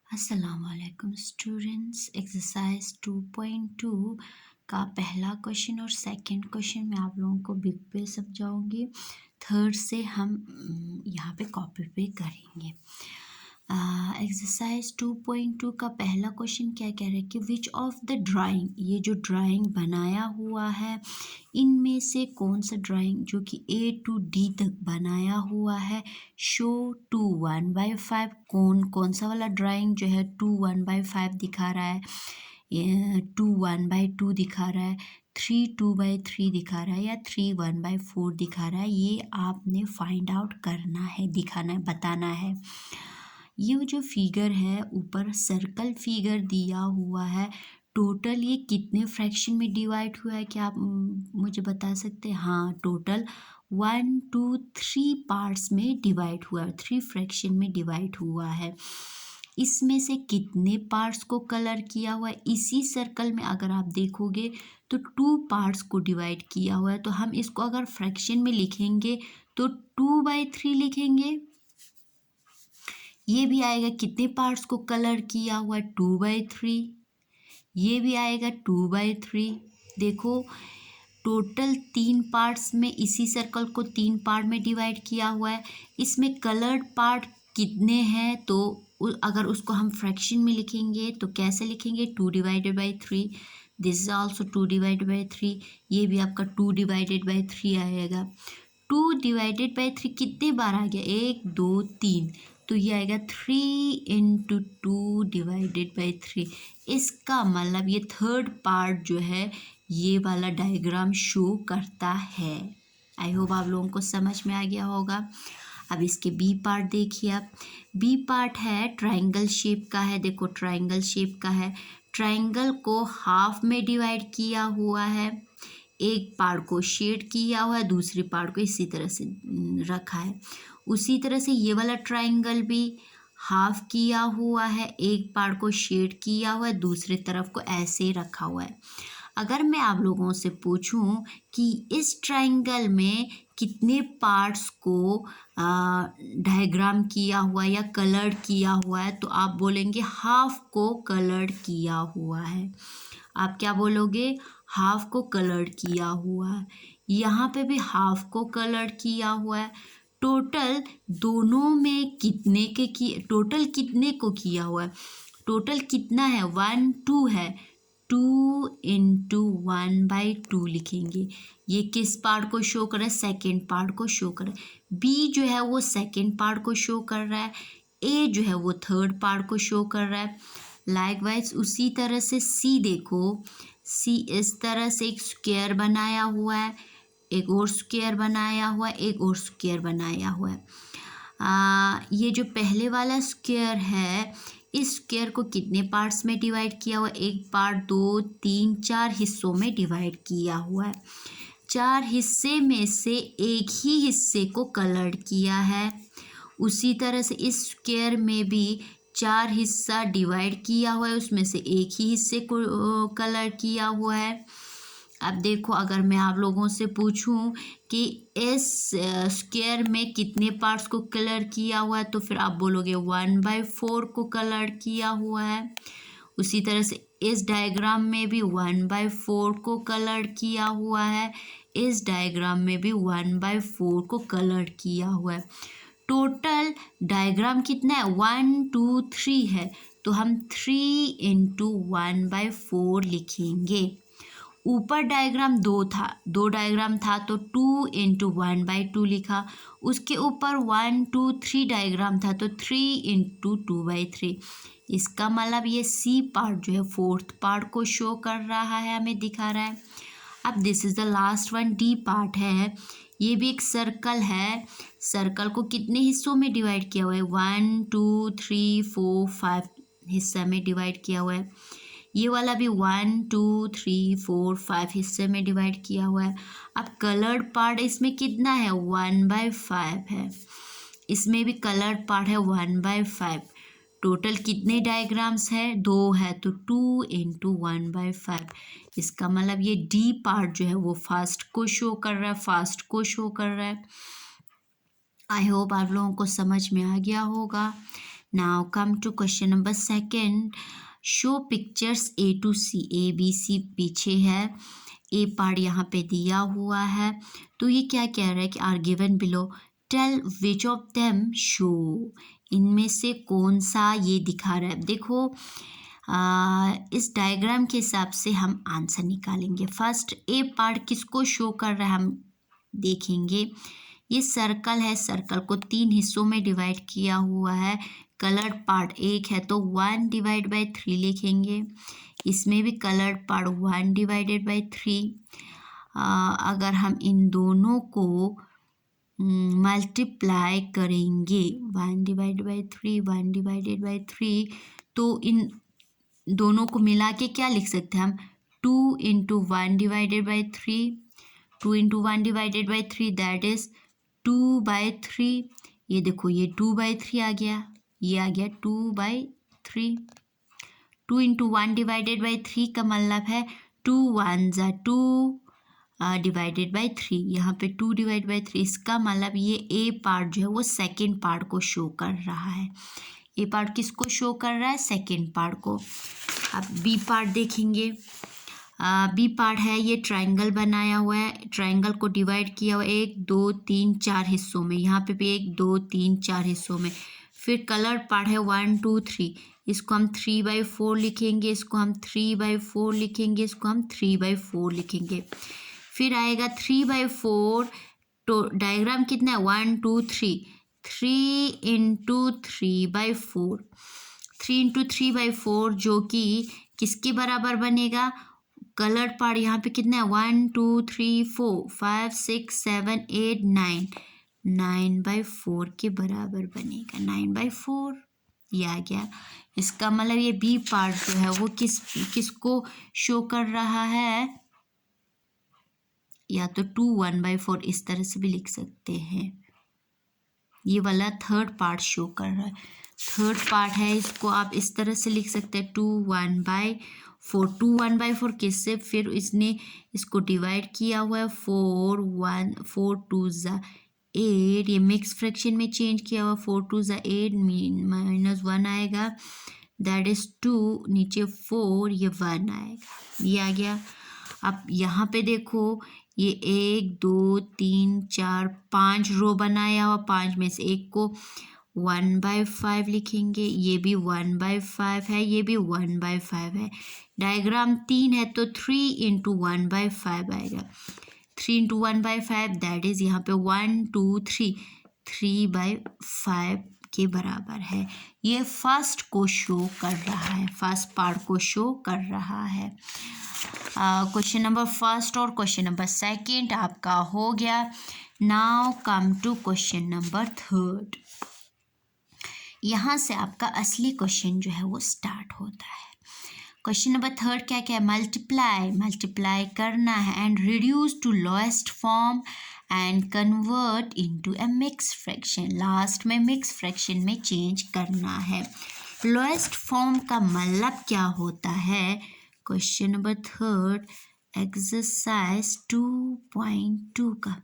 अस्सलामुअलैकुम students. Exercise 2.2 का पहला क्वेश्चन और सेकंड क्वेश्चन मैं आप लोगों को बिग पे समझाऊंगी। थर्ड से हम यहाँ पे कॉपी पे करेंगे। एक्सरसाइज 2.2 का पहला क्वेश्चन क्या कह रहा है कि विच ऑफ द ड्राइंग, ये जो ड्राइंग बनाया हुआ है इनमें से कौन सा ड्राइंग जो कि A to D तक बनाया हुआ है शो 2 1/5, कौन सा वाला ड्राइंग जो है 2 1/5 दिखा रहा है, 2 1/2 दिखा रहा है, 3 2/3 दिखा रहा है या 3 1/4 दिखा रहा है। ये आपने फाइंड आउट करना है, दिखाना है, बताना है। ये जो फिगर है ऊपर सर्कल फिगर दिया हुआ है, टोटल ये कितने फ्रैक्शन में डिवाइड हुआ है, क्या आप मुझे बता सकते हैं? हाँ, टोटल 1 2 3 पार्ट्स में डिवाइड हुआ है, 3 फ्रैक्शन में डिवाइड हुआ है। इसमें से कितने पार्ट्स को कलर किया हुआ है? इसी सर्कल में अगर आप देखोगे तो 2 पार्ट्स को डिवाइड किया हुआ है, तो हम इसको अगर फ्रैक्शन में लिखेंगे तो 2/3 लिखेंगे। ये भी आएगा कितने पार्ट्स को कलर किया हुआ है? 2/3। ये भी आएगा 2/3। देखो टोटल 3 पार्ट्स में, इसी सर्कल को 3 पार्ट में डिवाइड किया हुआ है। इसमें कलर्ड पार्ट कितने हैं? तो अगर उसको हम फ्रैक्शन में लिखेंगे तो कैसे लिखेंगे? 2/3। This is also 2/3। ये भी आपका 2/3 आएगा। 2/3 कितने बार आ गया? 1 2 3, तो ये आएगा 3 × 2/3। इसका मतलब ये थर्ड पार्ट जो है ये वाला डायग्राम शो करता है। आई होप आप लोगों को समझ में आ गया होगा। अब इसके बी पार्ट देखिए आप। बी पार्ट है ट्रायंगल शेप का है। देखो ट्रायंगल शेप का है, ट्रायंगल को हाफ में डिवाइड किया हुआ है, एक पार्ट को शेड किया हुआ है, दूसरे पार्ट को इसी तरह से रखा है। उसी तरह से ये वाला ट्रायंगल भी हाफ किया हुआ है, एक पार्ट को शेड किया हुआ है, दूसरी तरफ को ऐसे रखा हुआ है। अगर मैं आप लोगों से पूछूं कि इस ट्रायंगल में कितने पार्ट्स को डायग्राम किया हुआ या कलर्ड किया हुआ है, तो आप बोलेंगे हाफ को कलर्ड किया हुआ है। आप क्या बोलोगे? हाफ को कलर्ड किया हुआ है। यहाँ पे भी हाफ को कलर्ड किया हुआ है। टोटल दोनों में टोटल कितने को किया हुआ है? टोटल कितना है? 1 2 है, 2 × 1/2 लिखेंगे। ये किस पार्ट को शो कर रहा है? सेकेंड पार्ट को शो कर रहा है। बी जो है वो सेकेंड पार्ट को शो कर रहा है, ए जो है वो थर्ड पार्ट को शो कर रहा है। लाइकवाइज उसी तरह से सी देखो, सी इस तरह से एक स्क्वायर बनाया हुआ है, एक और स्क्वायर बनाया हुआ है, एक और स्क्वायर बनाया हुआ है। ये जो पहले वाला स्क्वायर है, इस स्क्वायर को कितने पार्ट्स में डिवाइड किया हुआ है? एक पार्ट, 2 3 4 हिस्सों में डिवाइड किया हुआ है। 4 हिस्से में से एक ही हिस्से को कलर्ड किया है। उसी तरह से इस स्क्वायर में भी 4 हिस्सा डिवाइड किया हुआ है, उसमें से एक ही हिस्से को कलर किया हुआ है। अब देखो अगर मैं आप लोगों से पूछूं कि इस स्क्वायर में कितने पार्ट्स को कलर किया हुआ है, तो फिर आप बोलोगे 1/4 को कलर किया हुआ है। उसी तरह से इस डायग्राम में भी 1/4 को कलर किया हुआ है, इस डायग्राम में भी 1/4 को कलर किया हुआ है। टोटल डायग्राम कितना है? 1 2 3 है, तो हम 3 × 1/4 लिखेंगे। ऊपर डायग्राम दो डायग्राम था तो 2 × 1/2 लिखा। उसके ऊपर 1 2 3 डायग्राम था तो 3 × 2/3। इसका मतलब ये सी पार्ट जो है फोर्थ पार्ट को शो कर रहा है, हमें दिखा रहा है। अब this is the last one, D part है। ये भी एक सर्कल है, सर्कल को कितने हिस्सों में डिवाइड किया हुआ है? 1 2 3 4 5 हिस्सा में डिवाइड किया हुआ है। ये वाला भी 1 2 3 4 5 हिस्से में डिवाइड किया हुआ है। अब कलर्ड पार्ट इसमें कितना है? 1/5 है। इसमें भी कलर्ड पार्ट है 1/5। टोटल कितने डायग्राम्स है? 2 है, तो 2 × 1/5। इसका मतलब ये डी पार्ट जो है वो फास्ट को शो कर रहा है, फास्ट को शो कर रहा है। आई होप आप लोगों को समझ में आ गया होगा। Now come to question number second. Show pictures A to C. A B C पीछे है, ए पार्ट यहाँ पे दिया हुआ है. तो ये क्या कह रहा है कि are given below, tell which of them show. इनमें से कौन सा ये दिखा रहा है. देखो इस डायग्राम के हिसाब से हम आंसर निकालेंगे. फर्स्ट ए पार्ट किसको शो कर रहा है हम देखेंगे. ये सर्कल है, सर्कल को 3 हिस्सों में डिवाइड किया हुआ है. कलर्ड पार्ट एक है तो 1/3 लिखेंगे. इसमें भी कलर्ड पार्ट 1/3. अगर हम इन दोनों को मल्टीप्लाई करेंगे 1/3 1/3, तो इन दोनों को मिला के क्या लिख सकते हैं हम, 2 × 1/3. 2 × 1/3 दैट इज 2/3. ये देखो ये 2/3 आ गया, ये आ गया 2/3. 2 × 1/3 का मतलब है 2 1 = 2 /3. यहाँ पे 2/3. इसका मतलब ये ए पार्ट जो है वो सेकेंड पार्ट को शो कर रहा है. ए पार्ट किसको शो कर रहा है, सेकेंड पार्ट को. अब बी पार्ट देखेंगे. बी पार्ट है, ये ट्रायंगल बनाया हुआ है. ट्रायंगल को डिवाइड किया हुआ 1 2 3 4 हिस्सों में. यहाँ पे भी 1 2 3 4 हिस्सों में. फिर कलर पार्ट है 1 2 3. इसको हम 3/4 लिखेंगे, इसको हम 3/4 लिखेंगे, इसको हम 3/4 लिखेंगे. फिर आएगा 3/4. तो डायग्राम कितना है 1 2 3. 3 × 3/4. 3 × 3/4 जो कि किसके बराबर बनेगा, कलर पार्ट यहाँ पे कितना है 1 2 3 4 5 6 7 8 9. 9/4 के बराबर बनेगा. 9/4 ये आ गया. इसका मतलब ये बी पार्ट जो है वो किसको शो कर रहा है, या तो 2 1/4 इस तरह से भी लिख सकते हैं. ये वाला थर्ड पार्ट शो कर रहा है. थर्ड पार्ट है, इसको आप इस तरह से लिख सकते हैं 2 1/4. 2 1/4 किससे, फिर इसने इसको डिवाइड किया हुआ है 4 2 = 8. ये मिक्स फ्रैक्शन में चेंज किया हुआ 4 2 = 8 -1 आएगा दैट इज 2. नीचे 4 ये 1 आएगा, ये आ गया. अब यहाँ पे देखो ये 1 2 3 4 5 रो बनाया हुआ. 5 में से एक को 1/5 लिखेंगे. ये भी 1/5 है, ये भी 1/5 है. डायग्राम 3 है तो 3 × 1/5 आएगा. 3 × 1/5 दैट इज यहाँ पे 1 2 3 3/5 के बराबर है. ये फर्स्ट को शो कर रहा है, फर्स्ट पार्ट को शो कर रहा है. क्वेश्चन नंबर फर्स्ट और क्वेश्चन नंबर सेकेंड आपका हो गया. Now come to question number third. यहाँ से आपका असली क्वेश्चन जो है वो स्टार्ट होता है. क्वेश्चन नंबर थर्ड क्या क्या है, मल्टीप्लाई करना है and reduce to lowest form and convert into a mix fraction. Last में मिक्स फ्रैक्शन में चेंज करना है. लोएस्ट फॉर्म का मतलब क्या होता है, क्वेश्चन नंबर थर्ड एक्सरसाइज 2.2 का.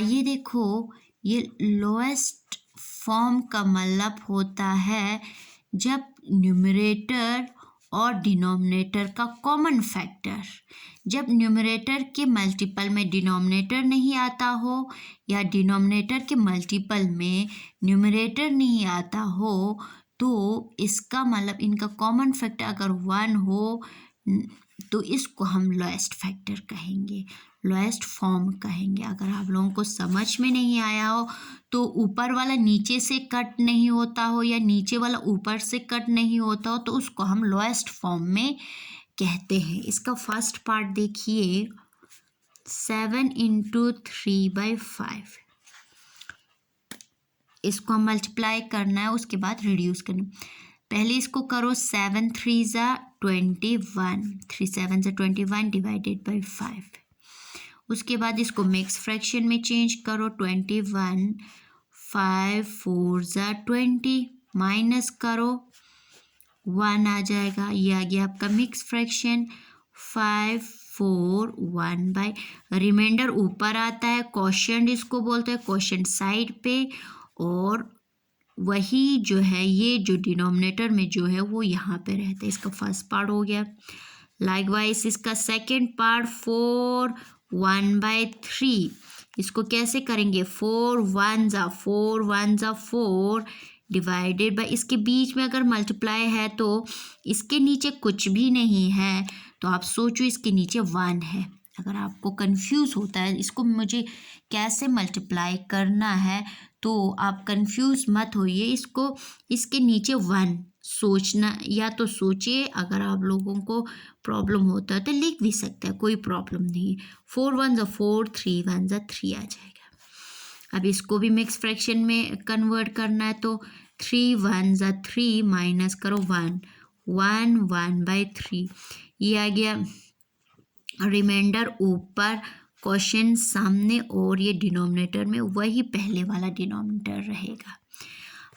ये देखो ये लोएस्ट फॉर्म का मतलब होता है जब न्यूमरेटर और डिनोमिनेटर का कॉमन फैक्टर, जब न्यूमरेटर के मल्टीपल में डिनोमिनेटर नहीं आता हो या डिनोमिनेटर के मल्टीपल में न्यूमरेटर नहीं आता हो, तो इसका मतलब इनका कॉमन फैक्टर अगर 1 हो तो इसको हम लोएस्ट फैक्टर कहेंगे, लोएस्ट फॉर्म कहेंगे. अगर आप लोगों को समझ में नहीं आया हो तो ऊपर वाला नीचे से कट नहीं होता हो या नीचे वाला ऊपर से कट नहीं होता हो तो उसको हम लोएस्ट फॉर्म में कहते हैं. इसका फर्स्ट पार्ट देखिए 7 × 3/5. इसको हम मल्टीप्लाई करना है, उसके बाद रिड्यूस करना है. पहले इसको करो 7 3 = 21, 3 7 = 21 /5. उसके बाद इसको मिक्स फ्रैक्शन में चेंज करो 21 5 4 = 20 माइनस करो 1 आ जाएगा. ये आ गया आपका मिक्स फ्रैक्शन 5 4 1 रिमाइंडर ऊपर आता है. क्वोशंट इसको बोलते हैं, क्वोशंट साइड पे और वही जो है ये जो डिनोमिनेटर में जो है वो यहाँ पे रहता है। इसका फर्स्ट पार्ट हो गया। लाइकवाइज इसका सेकेंड पार्ट 4 1/3। इसको कैसे करेंगे? 4 1 ज़ा 4 डिवाइडेड बाय, इसके बीच में अगर मल्टीप्लाई है तो इसके नीचे कुछ भी नहीं है, तो आप सोचो इसके नीचे 1 है। अगर आपको कंफ्यूज होता है इसको मुझे कैसे मल्टीप्लाई करना है, तो आप कंफ्यूज मत होइए, इसको इसके नीचे 1 सोचना, या तो सोचिए, अगर आप लोगों को प्रॉब्लम होता है तो लिख भी सकते हैं, कोई प्रॉब्लम नहीं है। 4 1 ज़ा 4 3 1 ज़ा 3 आ जाएगा। अब इसको भी मिक्स फ्रैक्शन में कन्वर्ट करना है, तो 3 1 ज़ा 3 माइनस करो 1 1 1/3, ये आ गया। रिमाइंडर ऊपर, क्वेश्चन सामने, और ये डिनोमिनेटर में वही पहले वाला डिनोमिनेटर रहेगा।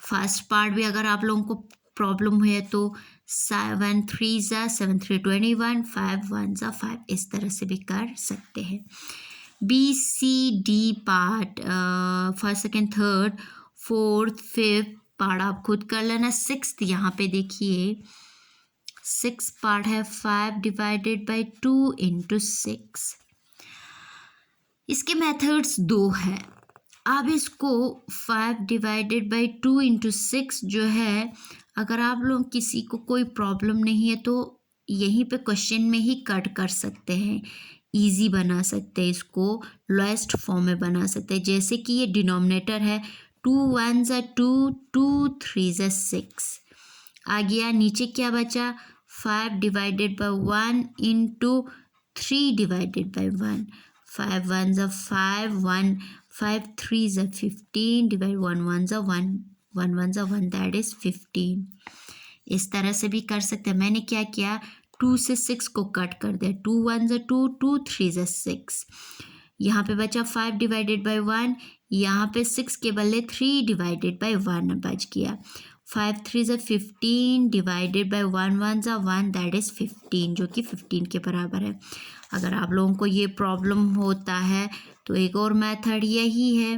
फर्स्ट पार्ट भी अगर आप लोगों को प्रॉब्लम है तो 7 3 ज़ा 7 3 21 5 1 ज़ा 5, इस तरह से भी कर सकते हैं। BCD part first second third fourth fifth part आप खुद कर लेना। सिक्स्थ यहाँ पे देखिए 6 पार्ट है, 5 डिवाइडेड बाई 2 इंटू 6। इसके मेथड्स 2 है। अब इसको 5 डिवाइडेड बाई 2 इंटू 6 जो है, अगर आप लोग किसी को कोई प्रॉब्लम नहीं है तो यहीं पे क्वेश्चन में ही कट कर सकते हैं, इजी बना सकते हैं, इसको लोएस्ट फॉर्म में बना सकते हैं। जैसे कि ये डिनोमिनेटर है 2 1 ज़ा 2 2 3 ज़ा 6 आ गया। नीचे क्या बचा? 5 divided by 1 into 3 divided by 1, 5 1 ज़ा 5 1 5 3 ज़ा 15 डिवाइड 1 1 ज़ा 1 1 1 ज़ा 1, दैट इज़ 15। इस तरह से भी कर सकते हैं। मैंने क्या किया, 2 से 6 को कट कर दिया, 2 1 ज़ा 2 2 3 ज़ा 6, यहाँ पे बचा 5 डिवाइडेड बाई 1, यहाँ पे 6 के बदले 3 डिवाइडेड बाई 1 बच गया। 5 3 ज़ा 15 डिवाइडेड बाई 1 1 ज़ा 1, दैट इज़ 15, जो कि 15 के बराबर है। अगर आप लोगों को ये प्रॉब्लम होता है तो एक और मेथड यही है,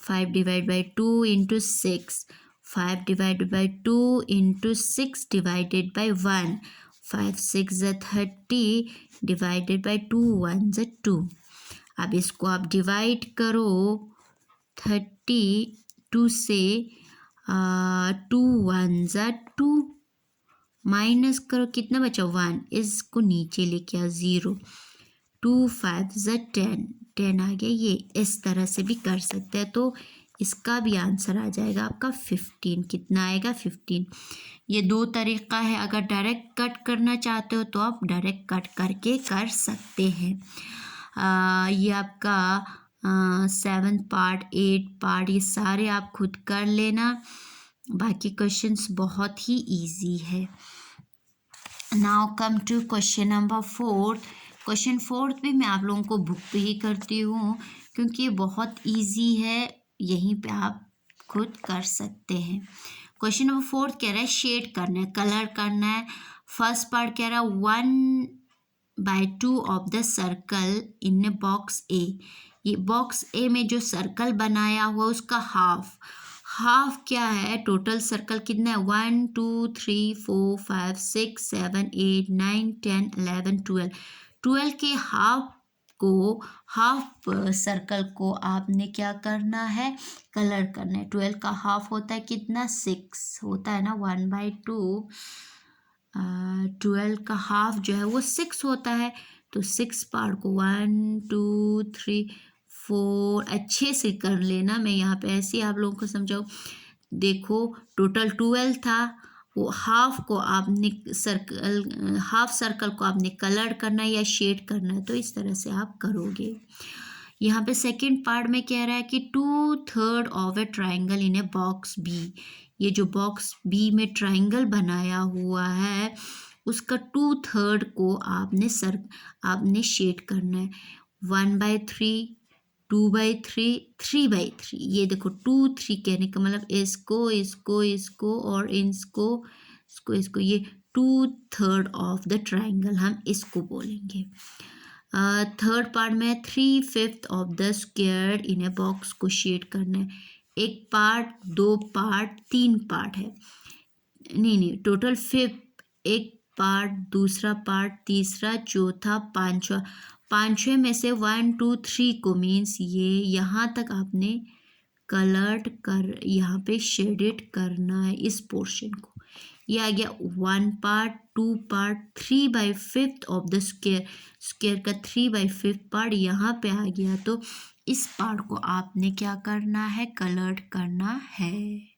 5 divide by 2 into 6, 5 divided by 2 into 6 divided by 1, 5 6 ज़ा 30 डिवाइडेड बाई 2 1 ज़ा 2। अब इसको आप डिवाइड करो 32 से, 2 1 ज़ा 2 माइनस करो, कितना बचा 1, इसको नीचे लेके आओ 0, 2 5 ज़ा 10 10 आ गया। ये इस तरह से भी कर सकते हैं, तो इसका भी आंसर आ जाएगा आपका 15। कितना आएगा? 15। ये 2 तरीका है। अगर डायरेक्ट कट करना चाहते हो तो आप डायरेक्ट कट करके कर सकते हैं। ये आपका 7 पार्ट 8 पार्ट ये सारे आप खुद कर लेना, बाकी क्वेश्चंस बहुत ही इजी है। Now come to question number 4। Question 4 भी मैं आप लोगों को बुक पे ही करती हूँ, क्योंकि ये बहुत इजी है, यहीं पे आप खुद कर सकते हैं। क्वेश्चन नंबर 4 कह रहा है शेड करना है, कलर करना है। फर्स्ट पार्ट कह रहा है 1/2 off the circle in a box A. ये बॉक्स ए में जो सर्कल बनाया हुआ उसका हाफ क्या है? टोटल सर्कल कितना है? 1 2 3 4 5 6 7 8 9 10 11 12। 12 के हाफ सर्कल को आपने क्या करना है? कलर करना है। 12 का हाफ होता है कितना? 6 होता है ना, 1/2। 12 का हाफ जो है वो 6 होता है, तो 6 पार्ट को 1 2 3 4 अच्छे से कर लेना। मैं यहाँ पे ऐसे आप लोगों को समझाऊँ। देखो टोटल 12 था, वो हाफ को आपने हाफ सर्कल को आपने कलर करना है या शेड करना है, तो इस तरह से आप करोगे। यहाँ पे सेकंड पार्ट में कह रहा है कि 2/3 of a triangle in a box B. ये जो बॉक्स बी में ट्राइंगल बनाया हुआ है उसका 2/3 को आपने शेड करना है। 1/3 2/3 3/3। ये देखो 2 3 कहने का मतलब इसको और इसको ये 2/3 ऑफ द ट्राइंगल हम इसको बोलेंगे। थर्ड पार्ट में 3/5 of the square in a box को शेड करना है। एक पार्ट, दो पार्ट, तीन पार्ट है, नहीं टोटल 5, एक पार्ट, दूसरा पार्ट, तीसरा, चौथा, पांचवा, पांचवे में से 1 2 3 को मीन्स ये यहाँ तक आपने कलर्ड कर, यहाँ पे शेडेड करना है इस पोर्शन को। ये आ गया 1 part, 2 part, 3/5 of the square, square का 3/5 पार्ट यहाँ पे आ गया। तो इस पार्ट को आपने क्या करना है, कलर्ड करना है।